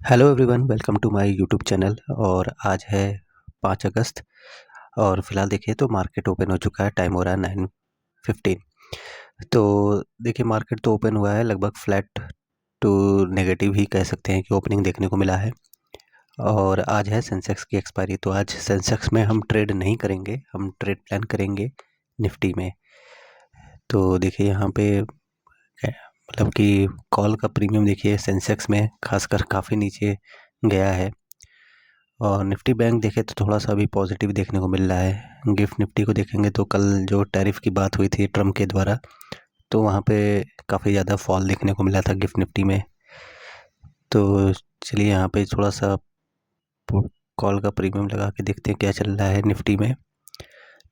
Hello everyone, welcome to my YouTube channel. और आज है 5 अगस्त और फिलहाल देखिए तो मार्केट ओपन हो चुका है। टाइम हो रहा है 9:15। तो देखिए मार्केट तो ओपन हुआ है, लगभग फ्लैट टू नेगेटिव ही कह सकते हैं कि ओपनिंग देखने को मिला है। और आज है सेंसेक्स की एक्सपायरी, तो आज सेंसेक्स में हम ट्रेड नहीं करेंगे, हम ट्रेड प्लान करेंगे निफ्टी में। तो देखिए यहाँ पे मतलब कि कॉल का प्रीमियम देखिए सेंसेक्स में खासकर काफ़ी नीचे गया है। और निफ्टी बैंक देखें तो थोड़ा सा अभी पॉजिटिव देखने को मिल रहा है। गिफ्ट निफ्टी को देखेंगे तो कल जो टैरिफ की बात हुई थी ट्रम्प के द्वारा, तो वहाँ पे काफ़ी ज़्यादा फॉल देखने को मिला था गिफ्ट निफ्टी में। तो चलिए यहाँ पे थोड़ा सा कॉल का प्रीमियम लगा के देखते हैं क्या चल रहा है निफ्टी में।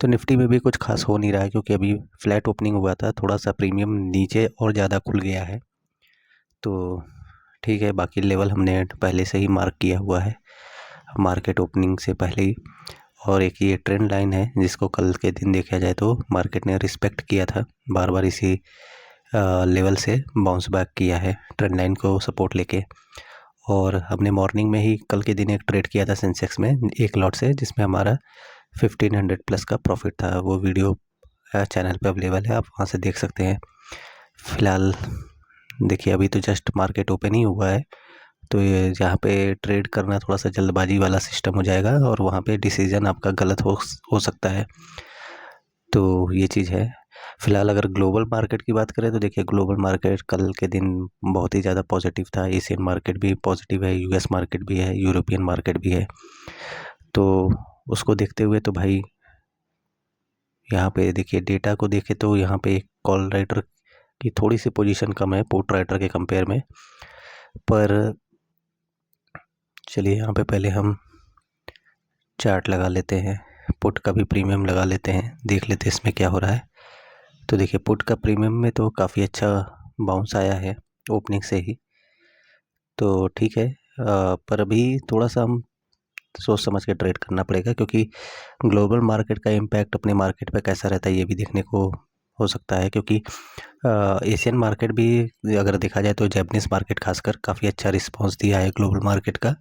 तो निफ्टी में भी कुछ खास हो नहीं रहा है क्योंकि अभी फ्लैट ओपनिंग हुआ था, थोड़ा सा प्रीमियम नीचे और ज़्यादा खुल गया है। तो ठीक है, बाकी लेवल हमने पहले से ही मार्क किया हुआ है मार्केट ओपनिंग से पहले ही। और एक ये ट्रेंड लाइन है जिसको कल के दिन देखा जाए तो मार्केट ने रिस्पेक्ट किया था, बार बार इसी लेवल से बाउंस बैक किया है ट्रेंड लाइन को सपोर्ट लेके। और हमने मॉर्निंग में ही कल के दिन एक ट्रेड किया था सेंसेक्स में एक लॉट से, जिसमें हमारा 1500 प्लस का प्रॉफिट था। वो वीडियो चैनल पे अवेलेबल है, आप वहाँ से देख सकते हैं। फ़िलहाल देखिए अभी तो जस्ट मार्केट ओपन ही हुआ है, तो ये यहाँ पे ट्रेड करना थोड़ा सा जल्दबाजी वाला सिस्टम हो जाएगा और वहाँ पे डिसीजन आपका गलत हो सकता है। तो ये चीज़ है। फ़िलहाल अगर ग्लोबल मार्केट की बात करें तो देखिए ग्लोबल मार्केट कल के दिन बहुत ही ज़्यादा पॉजिटिव था। एशियन मार्केट भी पॉजिटिव है, यूएस मार्केट भी है, यूरोपियन मार्केट भी है। तो उसको देखते हुए तो भाई यहाँ पे देखिए डेटा को देखें तो यहाँ पे एक कॉल राइटर की थोड़ी सी पोजीशन कम है पुट राइटर के कंपेयर में। पर चलिए यहाँ पे पहले हम चार्ट लगा लेते हैं, पुट का भी प्रीमियम लगा लेते हैं, देख लेते हैं इसमें क्या हो रहा है। तो देखिए पुट का प्रीमियम में तो काफ़ी अच्छा बाउंस आया है ओपनिंग से ही, तो ठीक है। पर अभी थोड़ा सा हम सोच समझ के ट्रेड करना पड़ेगा क्योंकि ग्लोबल मार्केट का इम्पैक्ट अपने मार्केट पे कैसा रहता है ये भी देखने को हो सकता है। क्योंकि एशियन मार्केट भी अगर देखा जाए तो जैपनीज़ मार्केट खासकर काफ़ी अच्छा रिस्पांस दिया है ग्लोबल मार्केट का,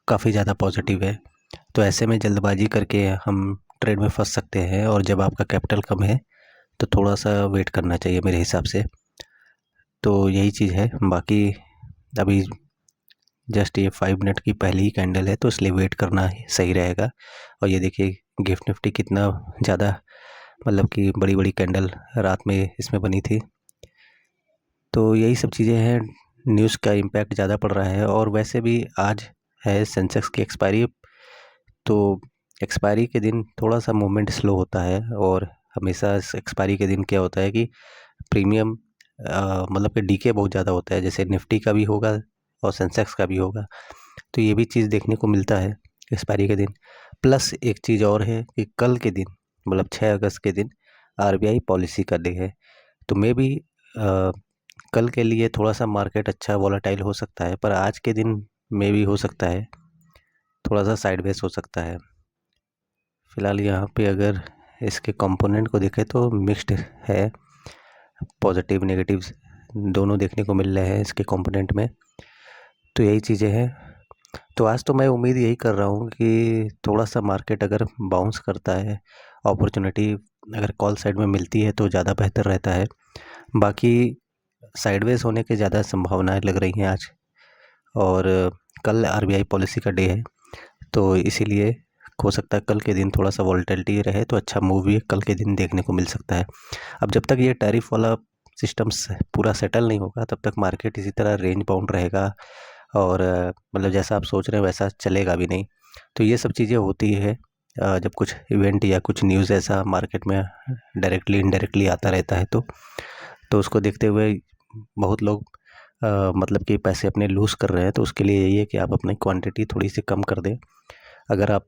काफ़ी ज़्यादा पॉजिटिव है। तो ऐसे में जल्दबाजी करके हम ट्रेड में फंस सकते हैं, और जब आपका कैपिटल कम है तो थोड़ा सा वेट करना चाहिए मेरे हिसाब से। तो यही चीज़ है। बाकी अभी जस्ट ये 5 मिनट की पहली ही कैंडल है तो इसलिए वेट करना ही सही रहेगा। और ये देखिए गिफ्ट निफ्टी कितना ज़्यादा मतलब कि बड़ी बड़ी कैंडल रात में इसमें बनी थी। तो यही सब चीज़ें हैं, न्यूज़ का इम्पैक्ट ज़्यादा पड़ रहा है। और वैसे भी आज है सेंसेक्स की एक्सपायरी, तो एक्सपायरी के दिन थोड़ा सा मूवमेंट स्लो होता है। और हमेशा इस एक्सपायरी के दिन क्या होता है कि प्रीमियम मतलब कि डीके बहुत ज़्यादा होता है, जैसे निफ्टी का भी होगा और सेंसेक्स का भी होगा। तो ये भी चीज़ देखने को मिलता है एक्सपायरी के दिन। प्लस एक चीज़ और है कि कल के दिन मतलब 6 अगस्त के दिन आरबीआई पॉलिसी का डे है। तो मे बी कल के लिए थोड़ा सा मार्केट अच्छा वॉलेटाइल हो सकता है, पर आज के दिन मे बी हो सकता है थोड़ा सा साइडवेज हो सकता है। फ़िलहाल यहाँ पे अगर इसके कंपोनेंट को देखें तो मिक्स्ड है, पॉजिटिव नेगेटिव्स दोनों देखने को मिल रहे हैं इसके कंपोनेंट में। तो यही चीज़ें हैं। तो आज तो मैं उम्मीद यही कर रहा हूँ कि थोड़ा सा मार्केट अगर बाउंस करता है, अपॉर्चुनिटी अगर कॉल साइड में मिलती है तो ज़्यादा बेहतर रहता है। बाकी साइडवेज होने की ज़्यादा संभावनाएं लग रही हैं आज। और कल आरबीआई पॉलिसी का डे है, तो इसीलिए हो सकता है कल के दिन थोड़ा सा वॉलेटिलिटी रहे, तो अच्छा मूव भी कल के दिन देखने को मिल सकता है। अब जब तक ये टैरिफ वाला सिस्टम पूरा सेटल नहीं होगा तब तक मार्केट इसी तरह रेंज बाउंड रहेगा। और मतलब जैसा आप सोच रहे हैं वैसा चलेगा भी नहीं। तो ये सब चीज़ें होती है जब कुछ इवेंट या कुछ न्यूज़ ऐसा मार्केट में डायरेक्टली इनडायरेक्टली आता रहता है, तो उसको देखते हुए बहुत लोग मतलब कि पैसे अपने लूज़ कर रहे हैं। तो उसके लिए यही है कि आप अपनी क्वांटिटी थोड़ी सी कम कर दें। अगर आप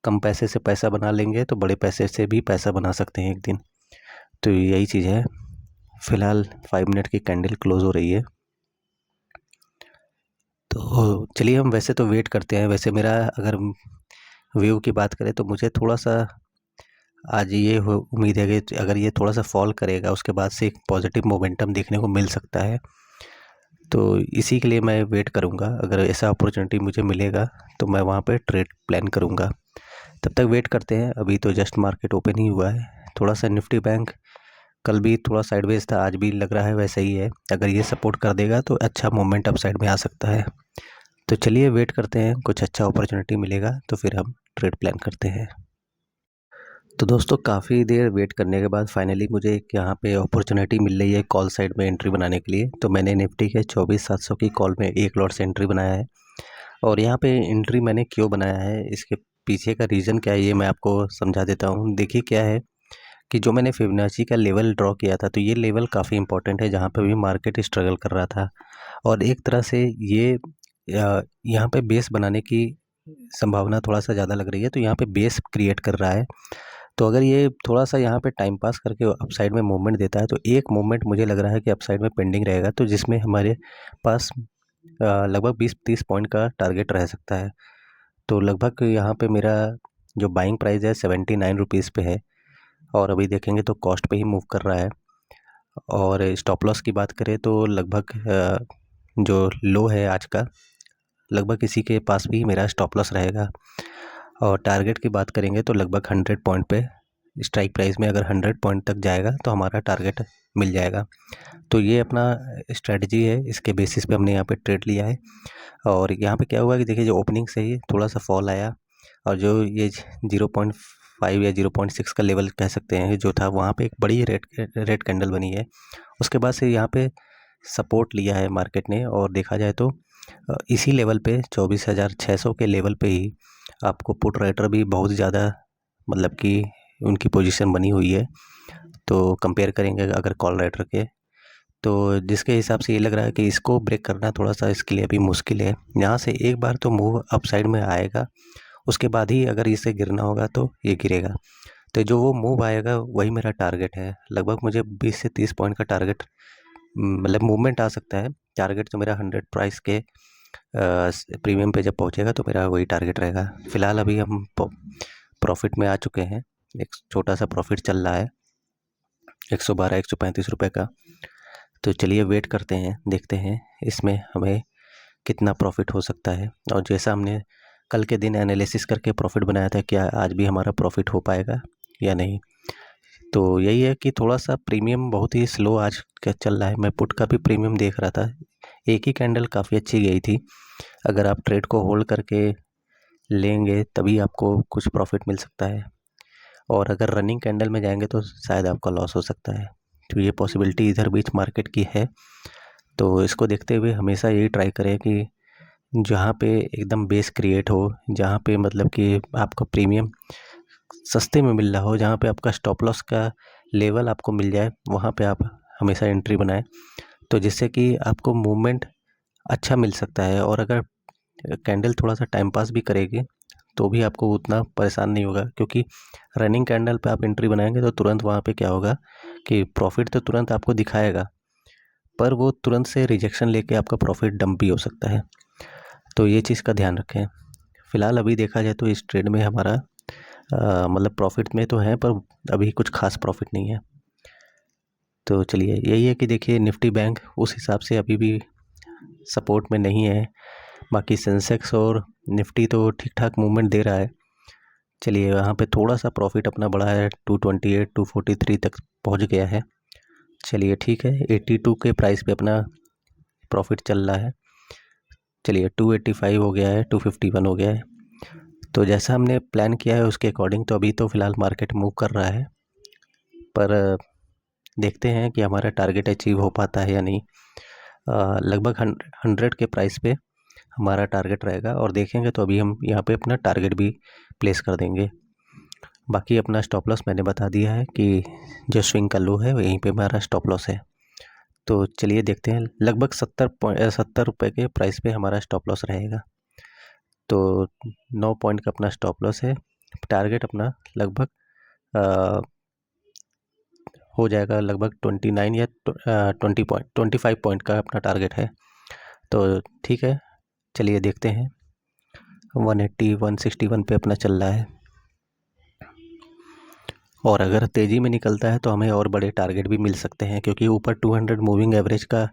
कम पैसे से पैसा बना लेंगे तो बड़े पैसे से भी पैसा बना सकते हैं एक दिन। तो यही चीज़ है। फ़िलहाल 5 मिनट की कैंडल क्लोज़ हो रही है, तो चलिए हम वैसे तो वेट करते हैं। वैसे मेरा अगर व्यू की बात करें तो मुझे थोड़ा सा आज ये उम्मीद है कि अगर ये थोड़ा सा फॉल करेगा उसके बाद से एक पॉजिटिव मोमेंटम देखने को मिल सकता है। तो इसी के लिए मैं वेट करूँगा, अगर ऐसा अपॉर्चुनिटी मुझे मिलेगा तो मैं वहाँ पे ट्रेड प्लान करूँगा। तब तक वेट करते हैं। अभी तो जस्ट मार्केट ओपन ही हुआ है। थोड़ा सा निफ्टी बैंक कल भी थोड़ा साइडवेज था, आज भी लग रहा है वैसा ही है। अगर ये सपोर्ट कर देगा तो अच्छा मोमेंट अप साइड में आ सकता है। तो चलिए वेट करते हैं, कुछ अच्छा अपॉर्चुनिटी मिलेगा तो फिर हम ट्रेड प्लान करते हैं। तो दोस्तों काफ़ी देर वेट करने के बाद फाइनली मुझे एक यहाँ पे अपॉर्चुनिटी मिल रही है कॉल साइड में एंट्री बनाने के लिए। तो मैंने निफ्टी के 24,700 की कॉल में एक लॉट से एंट्री बनाया है। और यहाँ पे एंट्री मैंने क्यों बनाया है, इसके पीछे का रीज़न क्या है, ये मैं आपको समझा देता हूँ। देखिए क्या है कि जो मैंने फिबोनाची का लेवल ड्रॉ किया था, तो ये लेवल काफ़ी इंपॉर्टेंट है, जहाँ पे भी मार्केट स्ट्रगल कर रहा था। और एक तरह से ये यहाँ पे बेस बनाने की संभावना थोड़ा सा ज़्यादा लग रही है, तो यहाँ पे बेस क्रिएट कर रहा है। तो अगर ये थोड़ा सा यहाँ पे टाइम पास करके अपसाइड में मूवमेंट देता है, तो एक मूवमेंट मुझे लग रहा है कि अपसाइड में पेंडिंग रहेगा, तो जिसमें हमारे पास लगभग 20-30 पॉइंट का टारगेट रह सकता है। तो लगभग यहाँ पे मेरा जो बाइंग प्राइस है 79 रुपीज़ पे है, और अभी देखेंगे तो कॉस्ट पे ही मूव कर रहा है। और स्टॉप लॉस की बात करें तो लगभग जो लो है आज का, लगभग इसी के पास भी मेरा स्टॉप लॉस रहेगा। और टारगेट की बात करेंगे तो लगभग 100 पॉइंट पे स्ट्राइक प्राइस में अगर 100 पॉइंट तक जाएगा तो हमारा टारगेट मिल जाएगा। तो ये अपना स्ट्रेटजी है, इसके बेसिस पे हमने यहाँ पे ट्रेड लिया है। और यहाँ पे क्या हुआ कि देखिए जो ओपनिंग से ही थोड़ा सा फॉल आया, और जो ये 0.5 या 0.6 का लेवल कह सकते हैं जो था, वहाँ पे एक बड़ी रेड कैंडल बनी है। उसके बाद से यहाँ पे सपोर्ट लिया है मार्केट ने, और देखा जाए तो इसी लेवल पे 24,600 के लेवल पे ही आपको पुट राइटर भी बहुत ज़्यादा, मतलब कि उनकी पोजीशन बनी हुई है। तो कंपेयर करेंगे अगर कॉल राइटर के, तो जिसके हिसाब से ये लग रहा है कि इसको ब्रेक करना थोड़ा सा इसके लिए अभी मुश्किल है। यहाँ से एक बार तो मूव अप साइड में आएगा, उसके बाद ही अगर इसे गिरना होगा तो ये गिरेगा। तो जो वो मूव आएगा वही मेरा टारगेट है। लगभग मुझे 20 से 30 पॉइंट का टारगेट, मतलब मूवमेंट आ सकता है। टारगेट तो मेरा 100 प्राइस के प्रीमियम पे जब पहुंचेगा तो मेरा वही टारगेट रहेगा। फ़िलहाल अभी हम प्रॉफिट में आ चुके हैं, एक छोटा सा प्रॉफिट चल रहा है 112-135 रुपये का। तो चलिए वेट करते हैं, देखते हैं इसमें हमें कितना प्रॉफिट हो सकता है। और जैसा हमने कल के दिन एनालिसिस करके प्रॉफिट बनाया था, क्या आज भी हमारा प्रॉफिट हो पाएगा या नहीं। तो यही है कि थोड़ा सा प्रीमियम बहुत ही स्लो आज का चल रहा है। मैं पुट का भी प्रीमियम देख रहा था, एक ही कैंडल काफ़ी अच्छी गई थी। अगर आप ट्रेड को होल्ड करके लेंगे तभी आपको कुछ प्रॉफिट मिल सकता है, और अगर रनिंग कैंडल में जाएंगे तो शायद आपका लॉस हो सकता है। तो ये पॉसिबिलिटी इधर बीच मार्केट की है। तो इसको देखते हुए हमेशा यही ट्राई करें कि जहाँ पे एकदम बेस क्रिएट हो, जहाँ पे मतलब कि आपका प्रीमियम सस्ते में मिल रहा हो, जहाँ पे आपका स्टॉप लॉस का लेवल आपको मिल जाए, वहाँ पे आप हमेशा एंट्री बनाएं, तो जिससे कि आपको मूवमेंट अच्छा मिल सकता है। और अगर कैंडल थोड़ा सा टाइम पास भी करेगी तो भी आपको उतना परेशान नहीं होगा, क्योंकि रनिंग कैंडल पे आप एंट्री बनाएंगे तो तुरंत वहाँ पे क्या होगा कि प्रॉफिट तो तुरंत आपको दिखाएगा, पर वो तुरंत से रिजेक्शन लेके आपका प्रॉफिट डंप भी हो सकता है। तो ये चीज़ का ध्यान रखें। फ़िलहाल अभी देखा जाए तो इस ट्रेड में हमारा मतलब प्रॉफिट में तो है, पर अभी कुछ खास प्रॉफिट नहीं है। तो चलिए यही है कि देखिए निफ्टी बैंक उस हिसाब से अभी भी सपोर्ट में नहीं है। बाकी सेंसेक्स और निफ्टी तो ठीक ठाक मूवमेंट दे रहा है। चलिए यहाँ पे थोड़ा सा प्रॉफिट अपना बढ़ा है, 228 243 तक पहुँच गया है। चलिए ठीक है, 82 के प्राइस पे अपना प्रॉफिट चल रहा है। चलिए 285 हो गया है, 251 हो गया है। तो जैसा हमने प्लान किया है उसके अकॉर्डिंग तो अभी तो फ़िलहाल मार्केट मूव कर रहा है, पर देखते हैं कि हमारा टारगेट अचीव हो पाता है या नहीं। लगभग 100 के प्राइस पे हमारा टारगेट रहेगा, और देखेंगे तो अभी हम यहाँ पे अपना टारगेट भी प्लेस कर देंगे। बाकी अपना स्टॉप लॉस मैंने बता दिया है कि जो स्विंग का लो है वहीं पे हमारा स्टॉप लॉस है। तो चलिए देखते हैं, लगभग 70 रुपये के प्राइस पे हमारा स्टॉप लॉस रहेगा। तो 9 पॉइंट का अपना स्टॉप लॉस है। टारगेट अपना लगभग हो जाएगा लगभग 29 या 25 पॉइंट का अपना टारगेट है। तो ठीक है, चलिए देखते हैं। 180 161 पे अपना चल रहा है। और अगर तेज़ी में निकलता है तो हमें और बड़े टारगेट भी मिल सकते हैं, क्योंकि ऊपर 200 मूविंग एवरेज का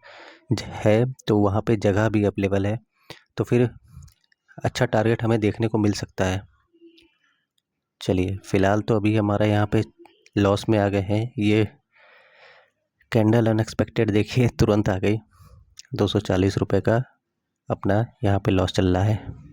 है, तो वहाँ पे जगह भी अवेलेबल है, तो फिर अच्छा टारगेट हमें देखने को मिल सकता है। चलिए फ़िलहाल तो अभी हमारा यहाँ पे लॉस में आ गए हैं। ये कैंडल अनएक्सपेक्टेड देखिए तुरंत आ गई, 240 रुपये का अपना यहाँ पे लॉस चल रहा है।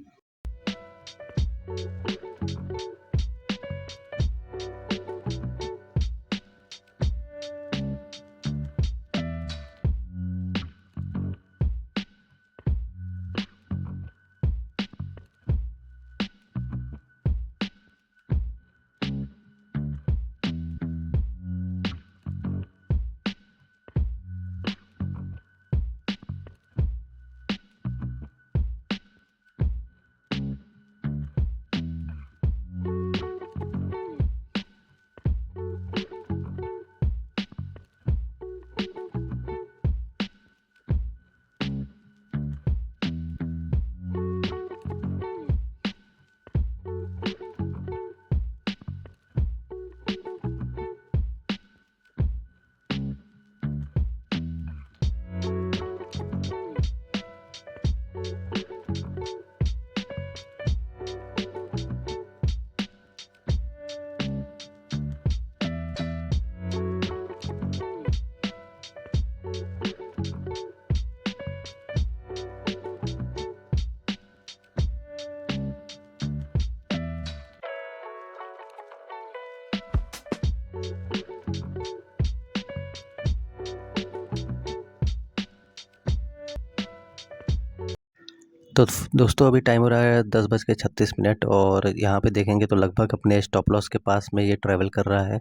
तो दोस्तों अभी टाइम हो रहा है 10:36 और यहाँ पे देखेंगे तो लगभग अपने स्टॉप लॉस के पास में ये ट्रैवल कर रहा है,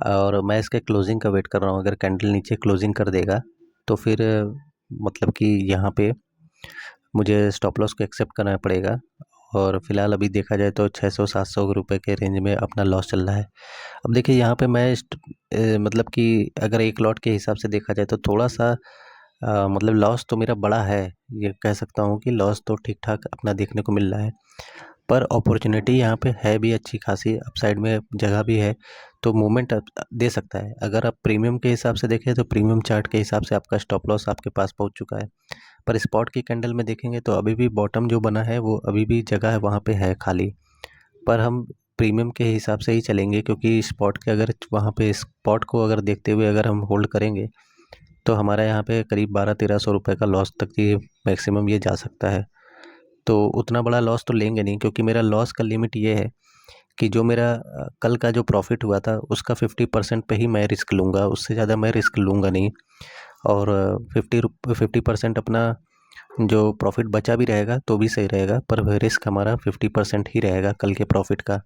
और मैं इसके क्लोजिंग का वेट कर रहा हूँ। अगर कैंडल नीचे क्लोजिंग कर देगा तो फिर मतलब कि यहाँ पे मुझे स्टॉप लॉस को एक्सेप्ट करना पड़ेगा। और फिलहाल अभी देखा जाए तो 600-700 रुपये के रेंज में अपना लॉस चल रहा है। अब देखिए यहाँ पे मैं मतलब कि अगर एक लॉट के हिसाब से देखा जाए तो थोड़ा सा मतलब लॉस तो मेरा बड़ा है, ये कह सकता हूँ कि लॉस तो ठीक ठाक अपना देखने को मिल रहा है, पर अपॉर्चुनिटी यहाँ पे है भी अच्छी खासी, अपसाइड में जगह भी है, तो मूवमेंट दे सकता है। अगर आप प्रीमियम के हिसाब से देखें तो प्रीमियम चार्ट के हिसाब से आपका स्टॉप लॉस आपके पास पहुँच चुका है, पर स्पॉट की कैंडल में देखेंगे तो अभी भी बॉटम जो बना है वो अभी भी जगह है वहाँ पे है खाली, पर हम प्रीमियम के हिसाब से ही चलेंगे, क्योंकि स्पॉट के अगर वहाँ पे स्पॉट को अगर देखते हुए अगर हम होल्ड करेंगे तो हमारा यहाँ पे करीब 1200-1300 रुपये का लॉस तक ये मैक्सिमम ये जा सकता है। तो उतना बड़ा लॉस तो लेंगे नहीं, क्योंकि मेरा लॉस का लिमिट ये है कि जो मेरा कल का जो प्रॉफिट हुआ था उसका 50% पे ही मैं रिस्क लूँगा, उससे ज़्यादा मैं रिस्क लूँगा नहीं। और 50% अपना जो प्रॉफिट बचा भी रहेगा तो भी सही रहेगा, पर रिस्क हमारा 50% ही रहेगा कल के प्रॉफिट का।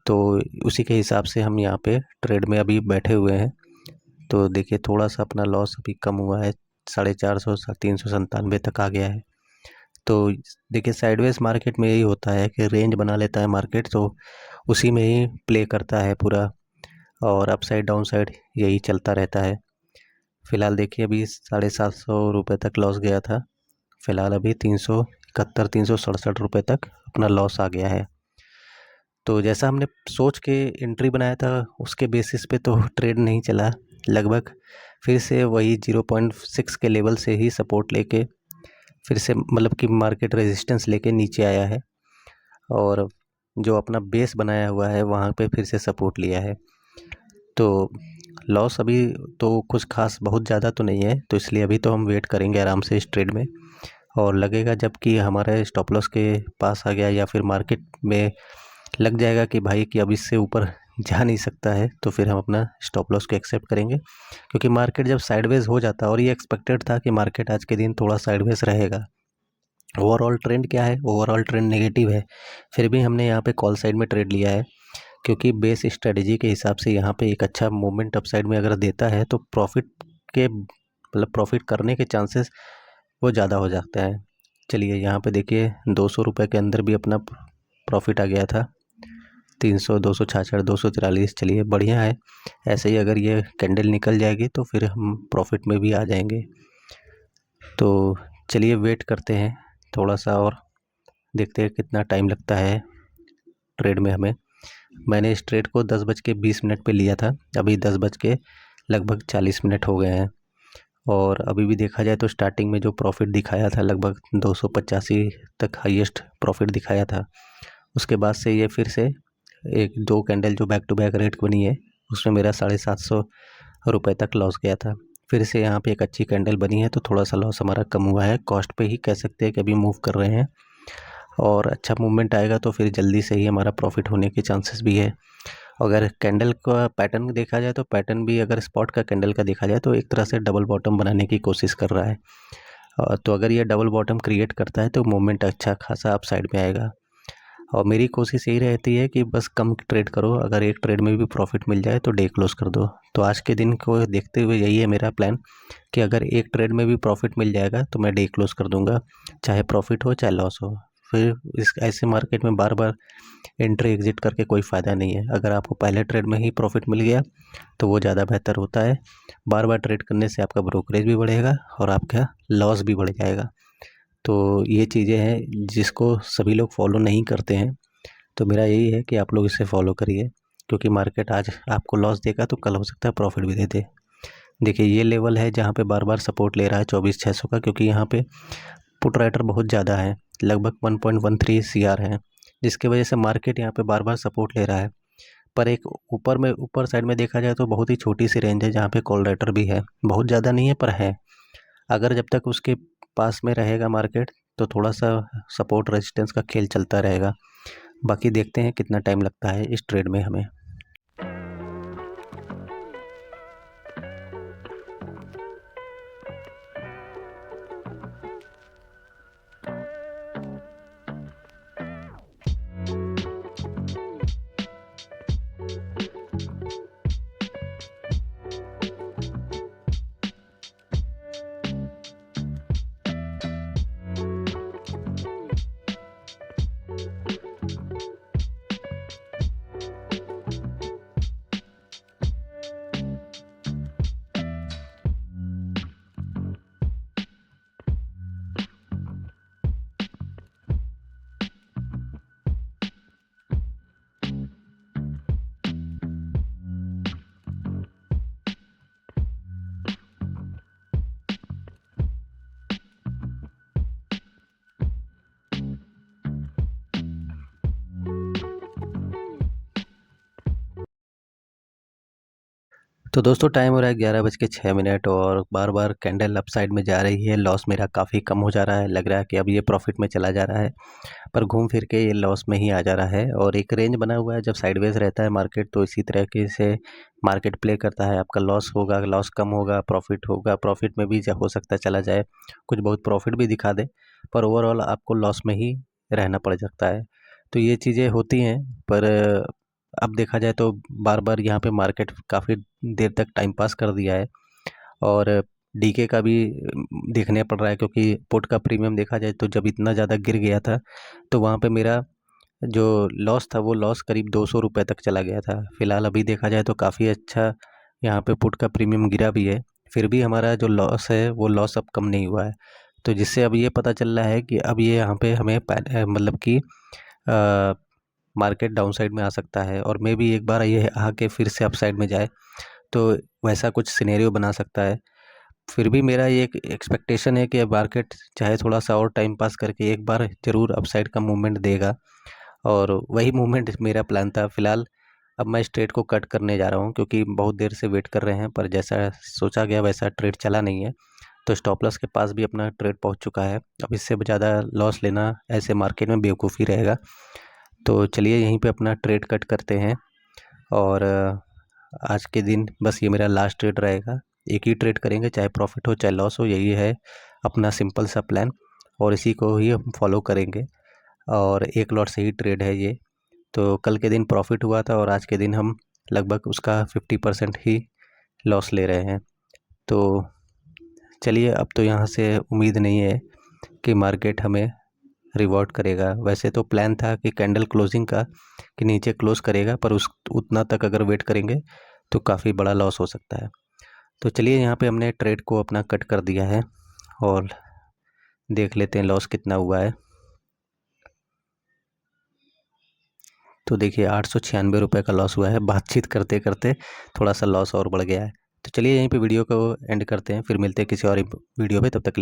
तो उसी के हिसाब से हम यहाँ पे ट्रेड में अभी बैठे हुए हैं। तो देखिए थोड़ा सा अपना लॉस अभी कम हुआ है, 450 397 तक आ गया है। तो देखिए साइडवेज मार्केट में यही होता है कि रेंज बना लेता है मार्केट, तो उसी में ही प्ले करता है पूरा, और अप साइड डाउन साइड यही चलता रहता है। फ़िलहाल देखिए अभी 750 रुपये तक लॉस गया था, फ़िलहाल अभी 371 367 रुपये तक अपना लॉस आ गया है। तो जैसा हमने सोच के एंट्री बनाया था उसके बेसिस पे तो ट्रेड नहीं चला, लगभग फिर से वही 0.6 के लेवल से ही सपोर्ट लेके फिर से मतलब कि मार्केट रेजिस्टेंस लेके नीचे आया है, और जो अपना बेस बनाया हुआ है वहाँ पे फिर से सपोर्ट लिया है। तो लॉस अभी तो कुछ खास बहुत ज़्यादा तो नहीं है, तो इसलिए अभी तो हम वेट करेंगे आराम से इस ट्रेड में, और लगेगा जब कि हमारे स्टॉप लॉस के पास आ गया या फिर मार्केट में लग जाएगा कि भाई कि अब इससे ऊपर जा नहीं सकता है, तो फिर हम अपना स्टॉप लॉस को एक्सेप्ट करेंगे। क्योंकि मार्केट जब साइडवेज हो जाता है, और ये एक्सपेक्टेड था कि मार्केट आज के दिन थोड़ा साइडवेज रहेगा, ओवरऑल ट्रेंड क्या है, ओवरऑल ट्रेंड नेगेटिव है, फिर भी हमने यहाँ पे कॉल साइड में ट्रेड लिया है, क्योंकि बेस स्ट्रेटजी के हिसाब से यहाँ पे एक अच्छा मूवमेंट अपसाइड में अगर देता है तो प्रॉफिट के मतलब प्रॉफिट करने के चांसेस वो ज़्यादा हो जाता है। चलिए यहाँ पे देखिए 200 रुपये के अंदर भी अपना प्रॉफिट आ गया था, 300 266 243, चलिए बढ़िया है। ऐसे ही अगर ये कैंडल निकल जाएगी तो फिर हम प्रॉफिट में भी आ जाएंगे। तो चलिए वेट करते हैं थोड़ा सा और देखते हैं कितना टाइम लगता है ट्रेड में हमें। मैंने इस ट्रेड को 10:20 पे लिया था, अभी 10:40 हो गए हैं। और अभी भी देखा जाए तो स्टार्टिंग में जो प्रॉफिट दिखाया था लगभग 285 तक हाईएस्ट प्रॉफिट दिखाया था। उसके बाद से ये फिर से एक दो कैंडल जो बैक टू बैक रेट बनी है उसमें मेरा 750 रुपये तक लॉस गया था। फिर से यहाँ पे एक अच्छी कैंडल बनी है तो थोड़ा सा लॉस हमारा कम हुआ है। कॉस्ट पे ही कह सकते हैं कि अभी मूव कर रहे हैं और अच्छा मूवमेंट आएगा तो फिर जल्दी से ही हमारा प्रॉफिट होने के चांसेस भी है। अगर कैंडल का पैटर्न देखा जाए तो पैटर्न भी अगर स्पॉट का कैंडल का देखा जाए तो एक तरह से डबल बॉटम बनाने की कोशिश कर रहा है। तो अगर ये डबल बॉटम क्रिएट करता है तो मूवमेंट अच्छा खासा अप साइड में आएगा। और मेरी कोशिश यही रहती है कि बस कम ट्रेड करो, अगर एक ट्रेड में भी प्रॉफिट मिल जाए तो डे क्लोज कर दो। तो आज के दिन को देखते हुए यही है मेरा प्लान कि अगर एक ट्रेड में भी प्रॉफिट मिल जाएगा तो मैं डे क्लोज कर दूंगा, चाहे प्रॉफिट हो चाहे लॉस हो। फिर इस ऐसे मार्केट में बार बार एंट्री एग्जिट करके कोई फ़ायदा नहीं है। अगर आपको पहले ट्रेड में ही प्रॉफिट मिल गया तो वो ज़्यादा बेहतर होता है। बार बार ट्रेड करने से आपका ब्रोकरेज भी बढ़ेगा और आपका लॉस भी बढ़ जाएगा। तो ये चीज़ें हैं जिसको सभी लोग फॉलो नहीं करते हैं। तो मेरा यही है कि आप लोग इसे फॉलो करिए, क्योंकि मार्केट आज आपको लॉस देगा तो कल हो सकता है प्रॉफिट भी दे दे। देखिए ये लेवल है जहाँ पे बार बार सपोर्ट ले रहा है 24,600 का, क्योंकि यहाँ पे पुट राइटर बहुत ज़्यादा है, लगभग 1.13 CR है, जिसकी वजह से मार्केट यहाँ पे बार बार सपोर्ट ले रहा है। पर एक ऊपर साइड में देखा जाए तो बहुत ही छोटी सी रेंज है जहाँ पे कॉल राइटर भी है, बहुत ज़्यादा नहीं है पर है। अगर जब तक उसके पास में रहेगा मार्केट तो थोड़ा सा सपोर्ट रेजिस्टेंस का खेल चलता रहेगा। बाकी देखते हैं कितना टाइम लगता है इस ट्रेड में हमें। तो दोस्तों टाइम हो रहा है 11:06 और बार बार कैंडल अप साइड में जा रही है। लॉस मेरा काफ़ी कम हो जा रहा है, लग रहा है कि अब ये प्रॉफिट में चला जा रहा है, पर घूम फिर के ये लॉस में ही आ जा रहा है। और एक रेंज बना हुआ है, जब साइडवेज रहता है मार्केट तो इसी तरीके से मार्केट प्ले करता है। आपका लॉस होगा, लॉस कम होगा, प्रॉफिट होगा, प्रॉफिट में भी हो सकता है चला जाए, कुछ बहुत प्रॉफिट भी दिखा दे, पर ओवरऑल आपको लॉस में ही रहना पड़ सकता है। तो ये चीज़ें होती हैं। पर अब देखा जाए तो बार बार यहाँ पे मार्केट काफ़ी देर तक टाइम पास कर दिया है। और डीके का भी देखने पड़ रहा है, क्योंकि पुट का प्रीमियम देखा जाए तो जब इतना ज़्यादा गिर गया था तो वहाँ पे मेरा जो लॉस था वो लॉस करीब 200 रुपये तक चला गया था। फिलहाल अभी देखा जाए तो काफ़ी अच्छा यहाँ पे पुट का प्रीमियम गिरा भी है, फिर भी हमारा जो लॉस है वो लॉस अब कम नहीं हुआ है। तो जिससे अब ये पता चल रहा है कि अब ये यहाँ पे हमें मतलब कि मार्केट डाउन साइड में आ सकता है, और मे भी एक बार ये आके फिर से अप साइड में जाए, तो वैसा कुछ सिनेरियो बना सकता है। फिर भी मेरा ये एक एक्सपेक्टेशन है कि मार्केट चाहे थोड़ा सा और टाइम पास करके एक बार ज़रूर अपसाइड का मूवमेंट देगा, और वही मूवमेंट मेरा प्लान था। फिलहाल अब मैं इस ट्रेड को कट करने जा रहा हूँ, क्योंकि बहुत देर से वेट कर रहे हैं पर जैसा सोचा गया वैसा ट्रेड चला नहीं है। तो स्टॉप लॉस के पास भी अपना ट्रेड पहुँच चुका है, अब इससे ज़्यादा लॉस लेना ऐसे मार्केट में बेवकूफ़ी रहेगा। तो चलिए यहीं पे अपना ट्रेड कट करते हैं। और आज के दिन बस ये मेरा लास्ट ट्रेड रहेगा, एक ही ट्रेड करेंगे, चाहे प्रॉफिट हो चाहे लॉस हो, यही है अपना सिंपल सा प्लान, और इसी को ही हम फॉलो करेंगे। और एक लॉट से ही ट्रेड है ये। तो कल के दिन प्रॉफिट हुआ था और आज के दिन हम लगभग उसका 50% ही लॉस ले रहे हैं। तो चलिए अब तो यहाँ से उम्मीद नहीं है कि मार्केट हमें रिवॉर्ड करेगा। वैसे तो प्लान था कि कैंडल क्लोजिंग का कि नीचे क्लोज करेगा, पर उस उतना तक अगर वेट करेंगे तो काफ़ी बड़ा लॉस हो सकता है। तो चलिए यहाँ पे हमने ट्रेड को अपना कट कर दिया है और देख लेते हैं लॉस कितना हुआ है। तो देखिए 896 रुपये का लॉस हुआ है। बातचीत करते करते थोड़ा सा लॉस और बढ़ गया है। तो चलिए यहीं पे वीडियो को एंड करते हैं, फिर मिलते हैं किसी और वीडियो में। तब तक